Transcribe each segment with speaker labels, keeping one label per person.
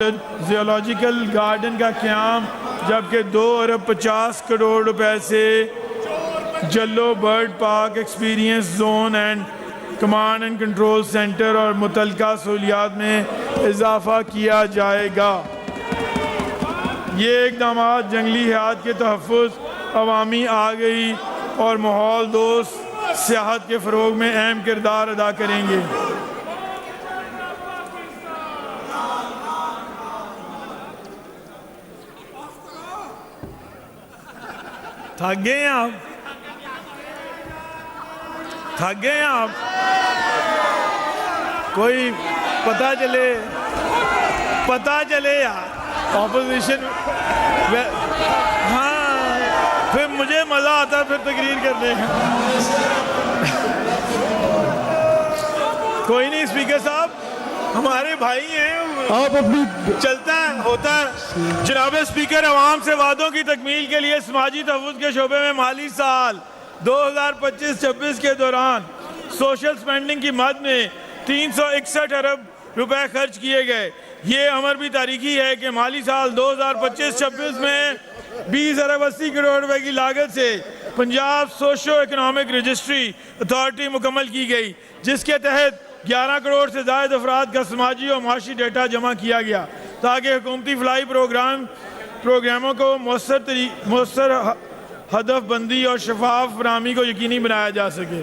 Speaker 1: Geological garden का क़याम, जबकि 2 अरब 50 करोड़ रुपए से Jallo bird park experience zone and command and control centre और मुतल्लिका सहूलियात में इजाफा किया जाएगा। ये इक़दाम जंगली हयात के तहफ़्फ़ुज़, अवामी आगाही और माहौल दोस्त सियाहत के फ़रोग़ में अहम किरदार अदा करेंगे। थक गए हैं आप? थक गए हैं आप? कोई पता चले यार ऑपोजिशन। हाँ, फिर मुझे मज़ा आता है फिर तकरीर करने का। कोई नहीं, स्पीकर साहब हमारे भाई हैं,
Speaker 2: आप अपनी
Speaker 1: चलता है होता है। जनाब स्पीकर, अवाम से वादों की तकमील के लिए समाजी तहफ़्फ़ुज़ के शोबे में माली साल 2025-26 के दौरान सोशल स्पेंडिंग की मद में 361 अरब रुपए खर्च किए गए। ये अमर भी तारीखी है कि माली साल 2025-26 में 20 अरब 80 करोड़ रुपए की लागत से Punjab socio economic registry authority मुकम्मल की गई, जिसके तहत 11 करोड़ से ज़ायद अफराद का समाजी और माशी डेटा जमा किया गया ताकि हुकूमती फलाई प्रोग्रामों को मौसर हदफबंदी और शफाफ फराहमी को यकीनी बनाया जा सके।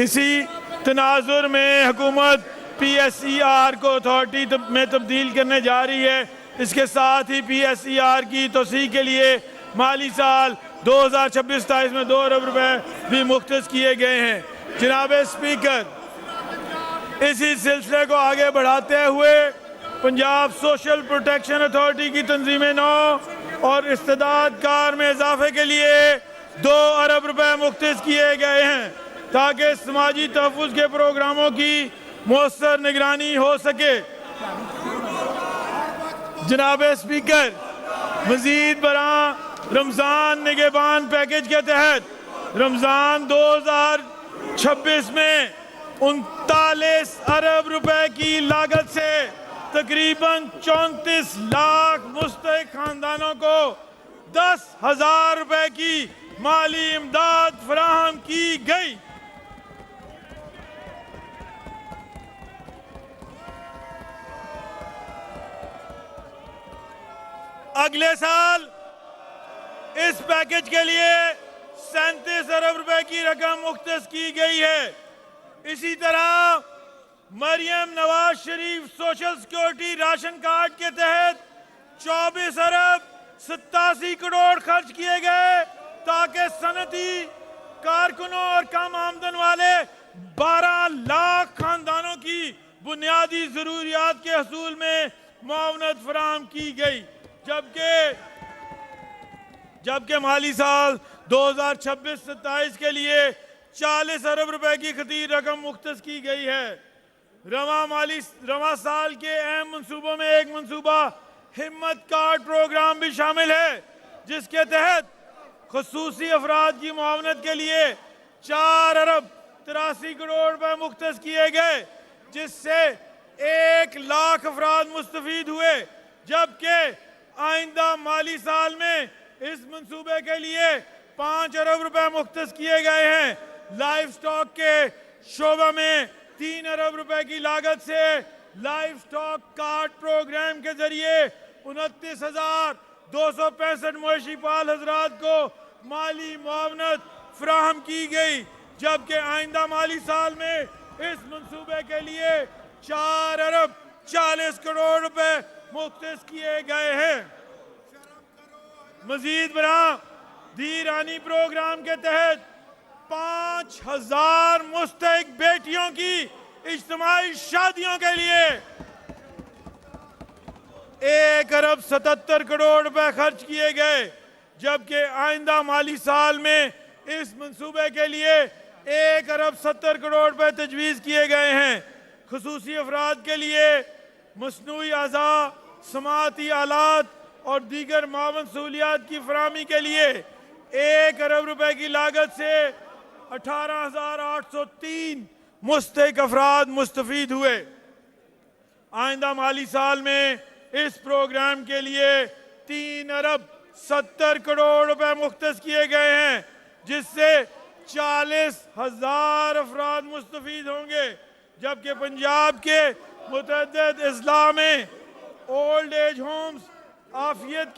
Speaker 1: इसी तनाजुर में हुकूमत PSER को अथॉरिटी में तब्दील करने जा रही है। इसके साथ ही PSER की तोसी के लिए माली साल 2026-27 में 2 अरब रुपए भी मुख्तस किए गए हैं। जनाब स्पीकर, इसी सिलसिले को आगे बढ़ाते हुए पंजाब सोशल प्रोटेक्शन अथॉरिटी की तंजीम नौ और इस्तेदाद कार में इजाफे के लिए 2 अरब रुपए मुख्तस किए गए हैं ताकि समाजी तहफ़्फ़ुज़ के प्रोग्रामों की मौसर निगरानी हो सके। जनाब स्पीकर, मजीद बरां रमज़ान निगहबान पैकेज के तहत रमज़ान 2026 में 39 अरब रुपए की लागत से तकरीबन 34 लाख मुस्तहिक खानदानों को 10,000 रुपए की माली इमदाद फराहम की गई। अगले साल इस पैकेज के लिए 37 अरब रुपए की रकम मुख्तस की गई है। इसी तरह Maryam Nawaz Sharif social security ration card के तहत 24 अरब 87 करोड़ खर्च किए गए ताकि सनती कारकुनों और कम आमदन वाले 12 लाख खानदानों की बुनियादी जरूरियात के हसूल में मुआवनत फराहम की गई, जबकि माली साल 2026-27 के लिए 40 अरब रुपए की खतीर रकम मुख्तस की गई है। रवा साल के अहम मंसूबों में एक मंसूबा हिम्मत कार्ड प्रोग्राम भी शामिल है, जिसके तहत खुसूसी अफराद की मुआवनत के लिए 4 अरब 83 करोड़ रुपए मुख्तस किए गए, जिससे 1 लाख अफराद मुस्तफीद हुए। जबकि आइंदा माली साल में इस मंसूबे के लिए 5 अरब रुपए मुख्तस किए गए हैं। लाइफ स्टॉक के शोबा में 3 अरब रुपए की लागत से लाइफ स्टॉक कार्ड प्रोग्राम के जरिए 29,265 मवेशी पाल हजरात को माली मुआवनत फराहम की गई, जबकि आइंदा माली साल में इस मंसूबे के लिए 4 अरब 40 करोड़ रुपए मुख्तस किए गए हैं। मजीद बरां धीरानी प्रोग्राम के तहत 5,000 मुस्तहिक बेटियों की इज्तिमाई शादियों के लिए 1 अरब 77 करोड़ रुपए खर्च किए गए, जबकि आइंदा माली साल में इस मंसूबे के लिए 1 अरब 70 करोड़ रुपए तजवीज़ किए गए हैं। खुसूसी अफराद के लिए मसनूई आज़ा, समाती आलात और दीगर मावन सहूलियात की फराहमी के लिए 1 अरब रुपए की लागत से 18,803 मुस्तहिक अफराद मुस्तफीद हुए। आइंदा माली साल में इस प्रोग्राम के लिए 3 अरब 70 करोड़ रुपए मुख्तस किए गए हैं, जिससे 40,000 अफराद मुस्तफीद होंगे। जबकि पंजाब के मुतअद्दिद अजला में ओल्ड एज होम्स आफियत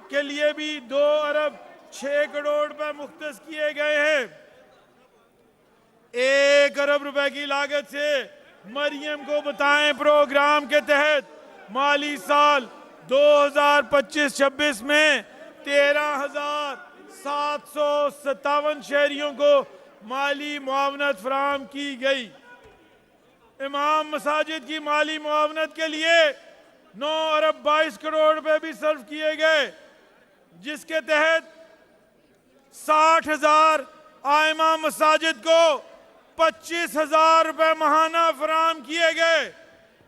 Speaker 1: के लिए भी 2 अरब 6 करोड़ रुपए मुख्तस किए गए हैं। 1 अरब रुपए की लागत से मरियम को बताएं प्रोग्राम के तहत माली साल 2025-26 में 13,757 शहरियों को माली मुआवनत फराहम की गई। इमाम मसाजिद की माली मुआवनत के लिए 9 अरब 22 करोड़ रुपए भी सर्व किए गए, जिसके तहत 60,000 आइमा मसाजिद को 25,000 रुपए माहाना फराहम किए गए।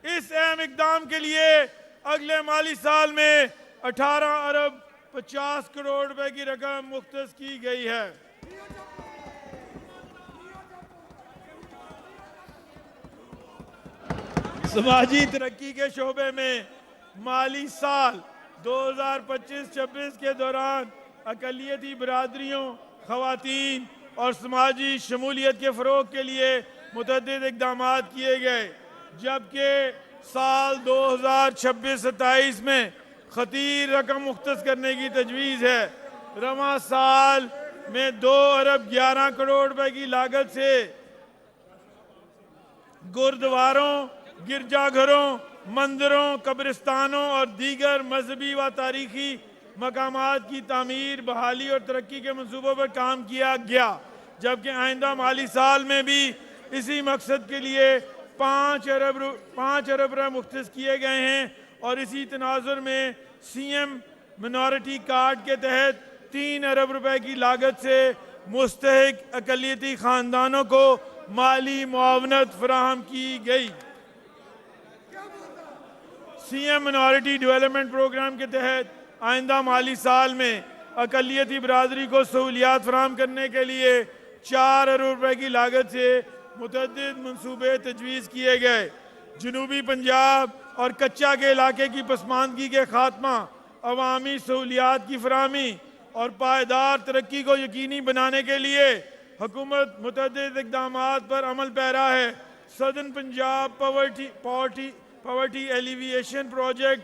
Speaker 1: इस अहम इकदाम के लिए अगले माली साल में 18 अरब 50 करोड़ रुपए की रकम मुख्तस की गई है। समाजी तरक्की के शोबे में माली साल 2025-26 के दौरान अकलियती बरादरियों, खवातीन और समाजी शमूलियत के फ़रोग के लिए मुतअद्दिद इक़दाम किए गए। जबकि साल 2026-27 में खतीर रकम मुख्तस करने की तजवीज़ है। रवां साल में 2 अरब 11 करोड़ रुपए की लागत से गुरुद्वारों, गिरजाघरों, मंदिरों, कब्रिस्तानों और दीगर मजहबी व तारीखी मकामात की तामीर, बहाली और तरक्की के मंसूबों पर काम किया गया। जबकि आइंदा माली साल में भी इसी मकसद के लिए 5 अरब रुपये मुख्तस किए गए हैं और इसी तनाजुर में CM मिनॉरिटी कार्ड के तहत 3 अरब रुपए की लागत से मुस्तहिक अकलियती ख़ानदानों को माली मुआवनत फराहम की गई। CM मिनॉरिटी डेवलपमेंट प्रोग्राम के तहत आइंदा माली साल में अकलियती बरादरी को सहूलियात फराहम करने के लिए 4 अरब रुपए की लागत से मुतअद्दिद मंसूबे तजवीज़ किए गए। जनूबी पंजाब और कच्चा के इलाके की पसमानदगी के खात्मा, अवामी सहूलियात की फराहमी और पायदार तरक्की को यकीनी बनाने के लिए हुकूमत मुतअद्दिद इक़दामात पर अमल पैरा है। Southern Punjab poverty alleviation project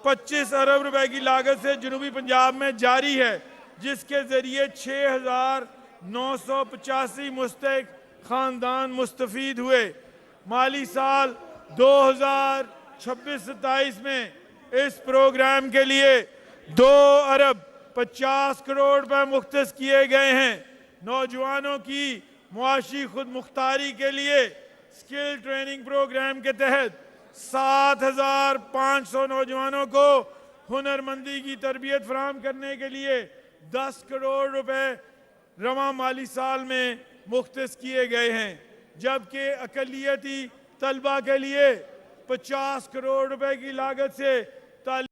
Speaker 1: 25 अरब रुपए की लागत से जनूबी पंजाब में जारी है, जिसके जरिए 6,985 मुस्तहिक खानदान मुस्तफीद हुए। माली साल 2026-27 में इस प्रोग्राम के लिए 2 अरब 50 करोड़ रुपए मुख्तस किए गए हैं। नौजवानों की मुआशी खुद मुख्तारी के लिए स्किल ट्रेनिंग प्रोग्राम के तहत 7,500 नौजवानों को हुनरमंदी की तरबियत फराहम करने के लिए 10 करोड़ रुपए रवां माली साल में मुख्तस किए गए हैं। जबकि अकलियती तलबा के लिए 50 करोड़ रुपए की लागत से